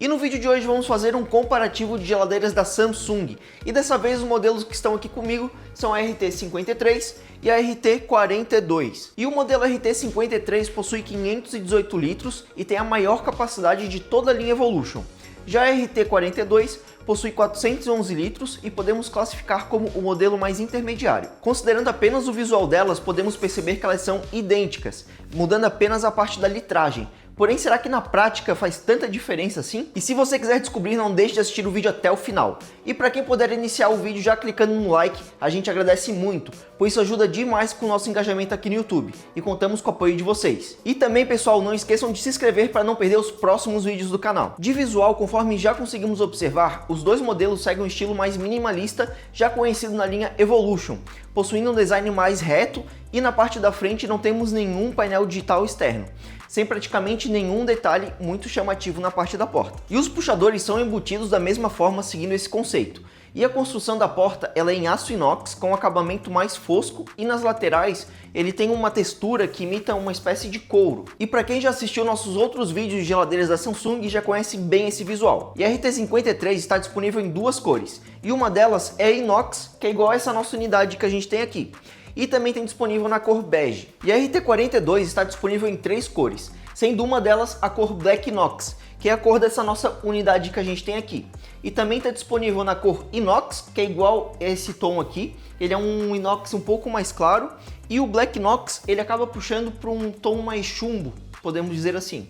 E no vídeo de hoje vamos fazer um comparativo de geladeiras da Samsung. E dessa vez os modelos que estão aqui comigo são a RT53 e a RT42. E o modelo RT53 possui 518 litros e tem a maior capacidade de toda a linha Evolution. Já a RT42 possui 411 litros e podemos classificar como o modelo mais intermediário. Considerando apenas o visual delas, podemos perceber que elas são idênticas, mudando apenas a parte da litragem. Porém, será que na prática faz tanta diferença assim? E se você quiser descobrir, não deixe de assistir o vídeo até o final. E para quem puder iniciar o vídeo já clicando no like, a gente agradece muito, pois isso ajuda demais com o nosso engajamento aqui no YouTube, e contamos com o apoio de vocês. E também, pessoal, não esqueçam de se inscrever para não perder os próximos vídeos do canal. De visual, conforme já conseguimos observar, os dois modelos seguem um estilo mais minimalista, já conhecido na linha Evolution, possuindo um design mais reto e na parte da frente não temos nenhum painel digital externo, sem praticamente nenhum detalhe muito chamativo na parte da porta. E os puxadores são embutidos da mesma forma, seguindo esse conceito. E a construção da porta ela é em aço inox com um acabamento mais fosco e nas laterais ele tem uma textura que imita uma espécie de couro. E para quem já assistiu nossos outros vídeos de geladeiras da Samsung já conhece bem esse visual. E a RT53 está disponível em duas cores e uma delas é inox, que é igual a essa nossa unidade que a gente tem aqui. E também tem disponível na cor bege. E a RT42 está disponível em três cores, sendo uma delas a cor Black Inox, que é a cor dessa nossa unidade que a gente tem aqui. E também está disponível na cor Inox, que é igual a esse tom aqui. Ele é um inox um pouco mais claro. E o Black Inox ele acaba puxando para um tom mais chumbo, podemos dizer assim.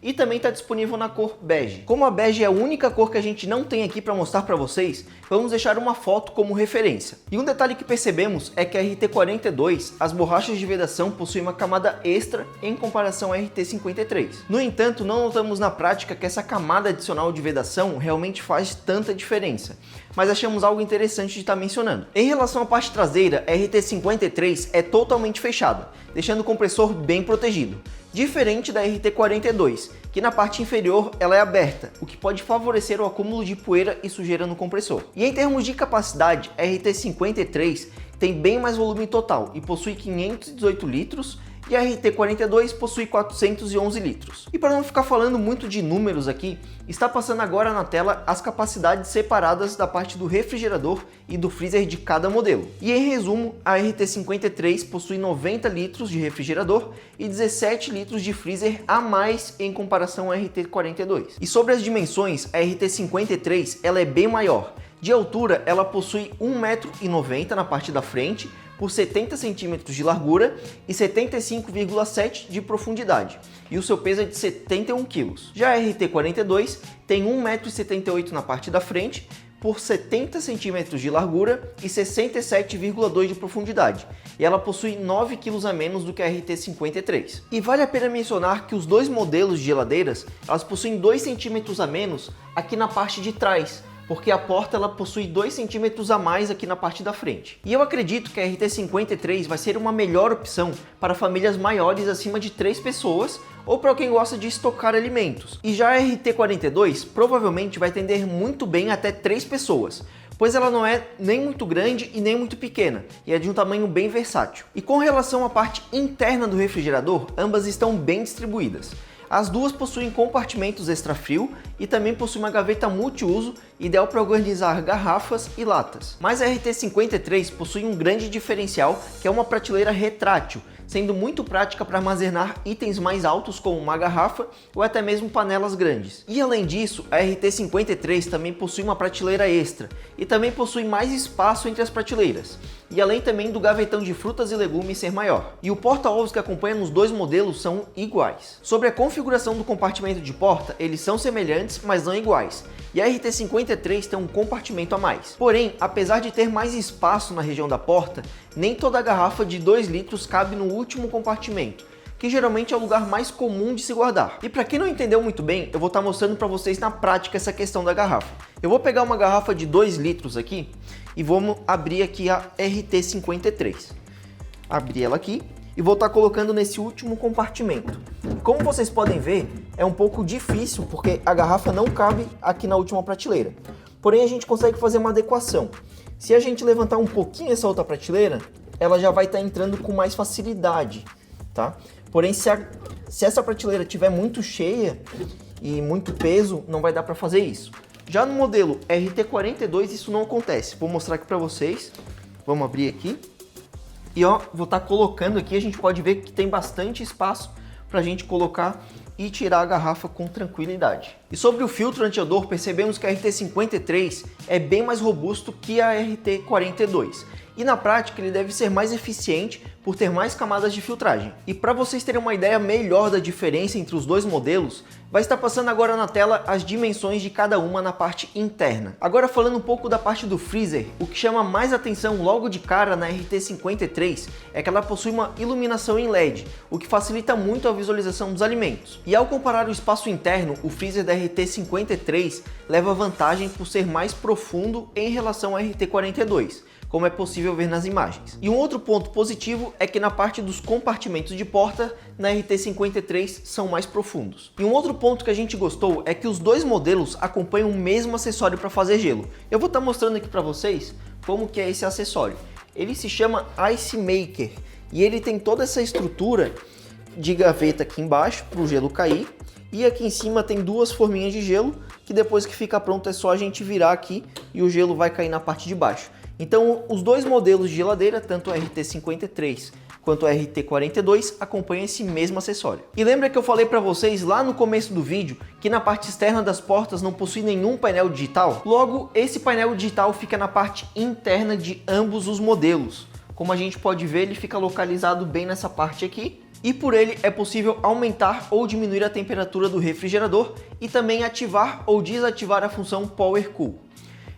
E também está disponível na cor bege. Como a bege é a única cor que a gente não tem aqui para mostrar para vocês, vamos deixar uma foto como referência. E um detalhe que percebemos é que a RT42, as borrachas de vedação possuem uma camada extra em comparação à RT53. No entanto, não notamos na prática que essa camada adicional de vedação realmente faz tanta diferença, mas achamos algo interessante de estar mencionando. Em relação à parte traseira, a RT53 é totalmente fechada, deixando o compressor bem protegido, diferente da RT42, que na parte inferior ela é aberta, o que pode favorecer o acúmulo de poeira e sujeira no compressor. E em termos de capacidade, a RT53 tem bem mais volume total e possui 518 litros, e a RT42 possui 411 litros. E para não ficar falando muito de números aqui, está passando agora na tela as capacidades separadas da parte do refrigerador e do freezer de cada modelo. E em resumo, a RT53 possui 90 litros de refrigerador e 17 litros de freezer a mais em comparação à RT42. E sobre as dimensões, a RT53 ela é bem maior. De altura, ela possui 1,90 m na parte da frente, por 70 centímetros de largura e 75,7 de profundidade, e o seu peso é de 71 kg. Já a RT42 tem 1,78 m na parte da frente, por 70 centímetros de largura e 67,2 de profundidade, e ela possui 9 kg a menos do que a RT53. E vale a pena mencionar que os dois modelos de geladeiras elas possuem 2 centímetros a menos aqui na parte de trás, porque a porta ela possui 2 centímetros a mais aqui na parte da frente. E eu acredito que a RT53 vai ser uma melhor opção para famílias maiores acima de 3 pessoas ou para quem gosta de estocar alimentos. E já a RT42 provavelmente vai atender muito bem até 3 pessoas, pois ela não é nem muito grande e nem muito pequena, e é de um tamanho bem versátil. E com relação à parte interna do refrigerador, ambas estão bem distribuídas. As duas possuem compartimentos extra frio e também possuem uma gaveta multiuso, ideal para organizar garrafas e latas. Mas a RT53 possui um grande diferencial, que é uma prateleira retrátil, sendo muito prática para armazenar itens mais altos como uma garrafa ou até mesmo panelas grandes. E além disso, a RT53 também possui uma prateleira extra e também possui mais espaço entre as prateleiras. E além também do gavetão de frutas e legumes ser maior. E o porta-ovos que acompanha nos dois modelos são iguais. Sobre a configuração do compartimento de porta, eles são semelhantes, mas não iguais. E a RT53 tem um compartimento a mais. Porém, apesar de ter mais espaço na região da porta, nem toda a garrafa de 2 litros cabe no último compartimento, que geralmente é o lugar mais comum de se guardar. E para quem não entendeu muito bem, eu vou estar mostrando para vocês na prática essa questão da garrafa. Eu vou pegar uma garrafa de 2 litros aqui e vamos abrir aqui a RT53. Abrir ela aqui e vou estar colocando nesse último compartimento. Como vocês podem ver, é um pouco difícil porque a garrafa não cabe aqui na última prateleira. Porém, a gente consegue fazer uma adequação. Se a gente levantar um pouquinho essa outra prateleira, ela já vai estar entrando com mais facilidade, tá? Porém, se essa prateleira estiver muito cheia e muito peso, não vai dar para fazer isso. Já no modelo RT42 isso não acontece. Vou mostrar aqui para vocês. Vamos abrir aqui. E ó, vou estar colocando aqui, a gente pode ver que tem bastante espaço para a gente colocar e tirar a garrafa com tranquilidade. E sobre o filtro anti-odor, percebemos que a RT53 é bem mais robusto que a RT42. E na prática ele deve ser mais eficiente por ter mais camadas de filtragem. E para vocês terem uma ideia melhor da diferença entre os dois modelos, vai estar passando agora na tela as dimensões de cada uma na parte interna. Agora falando um pouco da parte do freezer, o que chama mais atenção logo de cara na RT53 é que ela possui uma iluminação em LED, o que facilita muito a visualização dos alimentos. E ao comparar o espaço interno, o freezer da RT53 leva vantagem por ser mais profundo em relação à RT42. Como é possível ver nas imagens. E um outro ponto positivo é que na parte dos compartimentos de porta, na RT53 são mais profundos. E um outro ponto que a gente gostou é que os dois modelos acompanham o mesmo acessório para fazer gelo. Eu vou estar mostrando aqui para vocês como que é esse acessório. Ele se chama Ice Maker e ele tem toda essa estrutura de gaveta aqui embaixo para o gelo cair. E aqui em cima tem duas forminhas de gelo que depois que fica pronto é só a gente virar aqui e o gelo vai cair na parte de baixo. Então, os dois modelos de geladeira, tanto a RT53 quanto a RT42, acompanham esse mesmo acessório. E lembra que eu falei para vocês lá no começo do vídeo que na parte externa das portas não possui nenhum painel digital? Logo, esse painel digital fica na parte interna de ambos os modelos. Como a gente pode ver, ele fica localizado bem nessa parte aqui. E por ele é possível aumentar ou diminuir a temperatura do refrigerador e também ativar ou desativar a função Power Cool.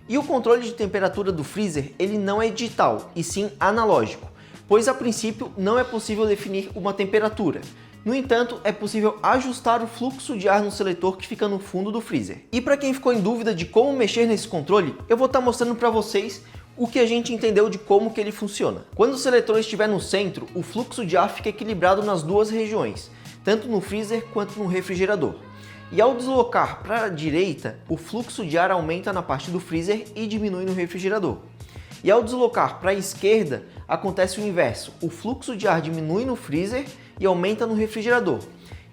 E o controle de temperatura do freezer, ele não é digital, e sim analógico, pois a princípio não é possível definir uma temperatura. No entanto, é possível ajustar o fluxo de ar no seletor que fica no fundo do freezer. E para quem ficou em dúvida de como mexer nesse controle, eu vou estar mostrando para vocês o que a gente entendeu de como que ele funciona. Quando o seletor estiver no centro, o fluxo de ar fica equilibrado nas duas regiões, tanto no freezer quanto no refrigerador. E ao deslocar para a direita, o fluxo de ar aumenta na parte do freezer e diminui no refrigerador. E ao deslocar para a esquerda, acontece o inverso. O fluxo de ar diminui no freezer e aumenta no refrigerador.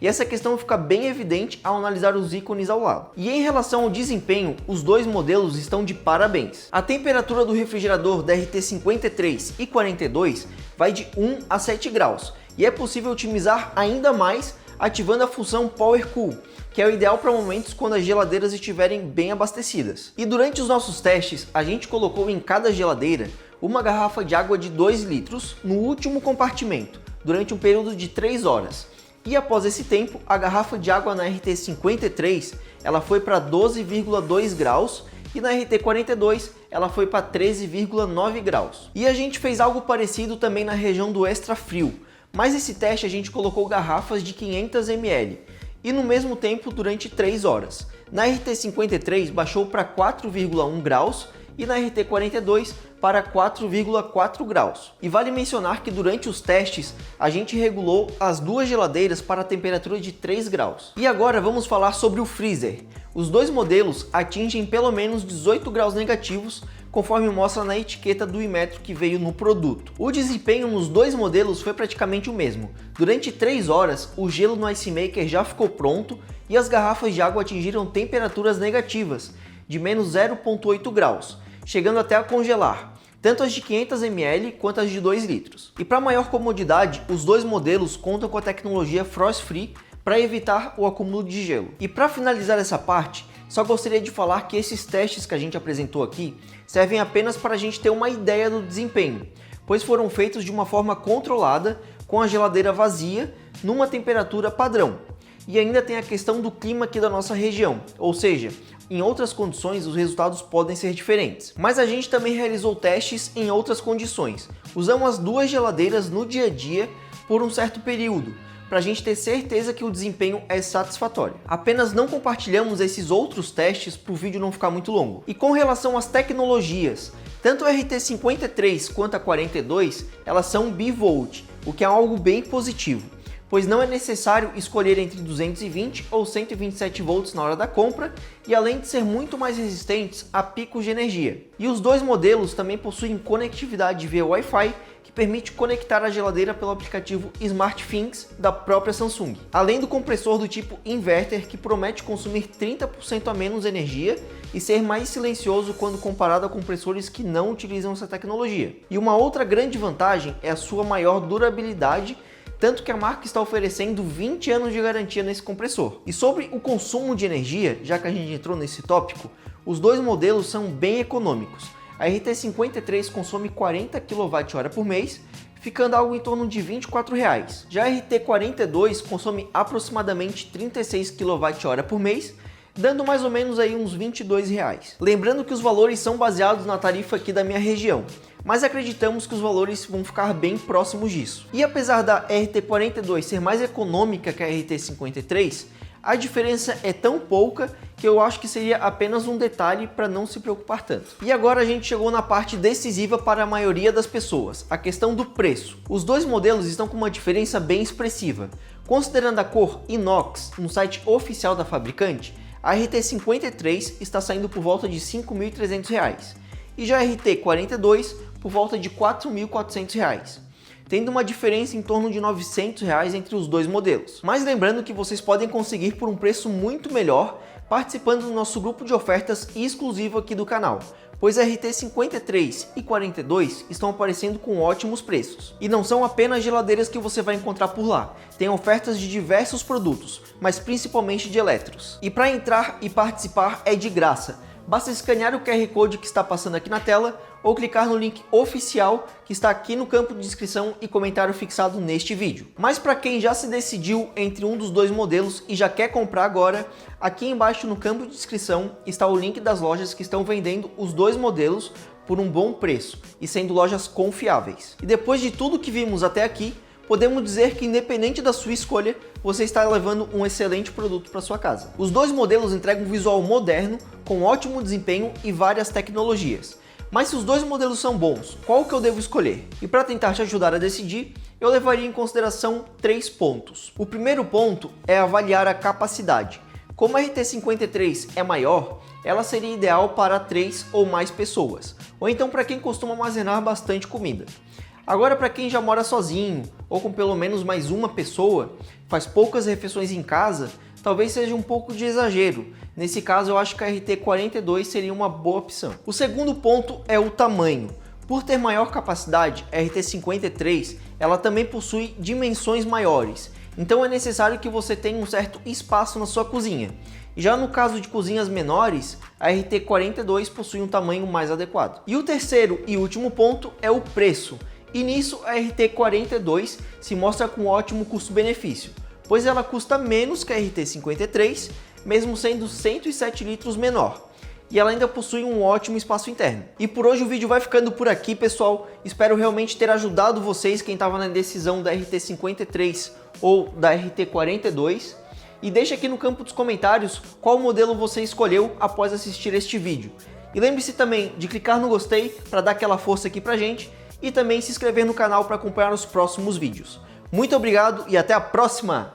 E essa questão fica bem evidente ao analisar os ícones ao lado. E em relação ao desempenho, os dois modelos estão de parabéns. A temperatura do refrigerador da RT53 e 42 vai de 1 a 7 graus. E é possível otimizar ainda mais ativando a função Power Cool, que é o ideal para momentos quando as geladeiras estiverem bem abastecidas. E durante os nossos testes, a gente colocou em cada geladeira uma garrafa de água de 2 litros no último compartimento, durante um período de 3 horas. E após esse tempo, a garrafa de água na RT53 ela foi para 12,2 graus e na RT42 ela foi para 13,9 graus. E a gente fez algo parecido também na região do extra frio, mas esse teste a gente colocou garrafas de 500 ml. E no mesmo tempo durante 3 horas. Na RT53 baixou para 4,1 graus e na RT42 para 4,4 graus. E vale mencionar que durante os testes a gente regulou as duas geladeiras para a temperatura de 3 graus. E agora vamos falar sobre o freezer. Os dois modelos atingem pelo menos 18 graus negativos, conforme mostra na etiqueta do Inmetro que veio no produto. O desempenho nos dois modelos foi praticamente o mesmo. Durante 3 horas, o gelo no Ice Maker já ficou pronto e as garrafas de água atingiram temperaturas negativas, de menos 0,8 graus, chegando até a congelar, tanto as de 500 ml quanto as de 2 litros. E para maior comodidade, os dois modelos contam com a tecnologia Frost Free para evitar o acúmulo de gelo. E para finalizar essa parte, só gostaria de falar que esses testes que a gente apresentou aqui servem apenas para a gente ter uma ideia do desempenho, pois foram feitos de uma forma controlada, com a geladeira vazia, numa temperatura padrão. E ainda tem a questão do clima aqui da nossa região, ou seja, em outras condições os resultados podem ser diferentes. Mas a gente também realizou testes em outras condições. Usamos as duas geladeiras no dia a dia por um certo período, para a gente ter certeza que o desempenho é satisfatório. Apenas não compartilhamos esses outros testes para o vídeo não ficar muito longo. E com relação às tecnologias, tanto a RT53 quanto a 42, elas são bivolt, o que é algo bem positivo. pois não é necessário escolher entre 220 ou 127 volts na hora da compra e além de ser muito mais resistentes a picos de energia. E os dois modelos também possuem conectividade via Wi-Fi, que permite conectar a geladeira pelo aplicativo SmartThings da própria Samsung. Além do compressor do tipo inverter, que promete consumir 30% a menos energia e ser mais silencioso quando comparado a compressores que não utilizam essa tecnologia. E uma outra grande vantagem é a sua maior durabilidade, tanto que a marca está oferecendo 20 anos de garantia nesse compressor. E sobre o consumo de energia, já que a gente entrou nesse tópico, os dois modelos são bem econômicos. A RT53 consome 40 kWh por mês, ficando algo em torno de R$ 24. Já a RT42 consome aproximadamente 36 kWh por mês, dando mais ou menos aí uns R$ 22. Lembrando que os valores são baseados na tarifa aqui da minha região, mas acreditamos que os valores vão ficar bem próximos disso. E apesar da RT42 ser mais econômica que a RT53, a diferença é tão pouca que eu acho que seria apenas um detalhe para não se preocupar tanto. E agora a gente chegou na parte decisiva para a maioria das pessoas, a questão do preço. Os dois modelos estão com uma diferença bem expressiva. Considerando a cor inox no site oficial da fabricante, a RT53 está saindo por volta de R$ 5.300 e já a RT42 por volta de R$ 4.400. Tendo uma diferença em torno de R$ 900 entre os dois modelos. Mas lembrando que vocês podem conseguir por um preço muito melhor participando do nosso grupo de ofertas exclusivo aqui do canal, pois a RT53 e 42 estão aparecendo com ótimos preços. E não são apenas geladeiras que você vai encontrar por lá, tem ofertas de diversos produtos, mas principalmente de eletros. E para entrar e participar é de graça. Basta escanear o QR Code que está passando aqui na tela ou clicar no link oficial que está aqui no campo de descrição e comentário fixado neste vídeo. Mas para quem já se decidiu entre um dos dois modelos e já quer comprar agora, aqui embaixo no campo de descrição está o link das lojas que estão vendendo os dois modelos por um bom preço e sendo lojas confiáveis. E depois de tudo que vimos até aqui, podemos dizer que independente da sua escolha, você está levando um excelente produto para sua casa. Os dois modelos entregam um visual moderno, com ótimo desempenho e várias tecnologias. Mas se os dois modelos são bons, qual que eu devo escolher? E para tentar te ajudar a decidir, eu levaria em consideração 3 pontos. O primeiro ponto é avaliar a capacidade. Como a RT53 é maior, ela seria ideal para 3 ou mais pessoas, ou então para quem costuma armazenar bastante comida. Agora, para quem já mora sozinho ou com pelo menos mais uma pessoa, faz poucas refeições em casa, talvez seja um pouco de exagero. Nesse caso, eu acho que a RT42 seria uma boa opção. O segundo ponto é o tamanho. Por ter maior capacidade, a RT53 ela também possui dimensões maiores, então é necessário que você tenha um certo espaço na sua cozinha. Já no caso de cozinhas menores, a RT42 possui um tamanho mais adequado. E o terceiro e último ponto é o preço. E nisso a RT42 se mostra com ótimo custo-benefício, pois ela custa menos que a RT53, mesmo sendo 107 litros menor. E ela ainda possui um ótimo espaço interno. E por hoje o vídeo vai ficando por aqui, pessoal. Espero realmente ter ajudado vocês, quem estava na decisão da RT53 ou da RT42. E deixa aqui no campo dos comentários qual modelo você escolheu após assistir este vídeo. E lembre-se também de clicar no gostei para dar aquela força aqui pra gente e também se inscrever no canal para acompanhar os próximos vídeos. Muito obrigado e até a próxima!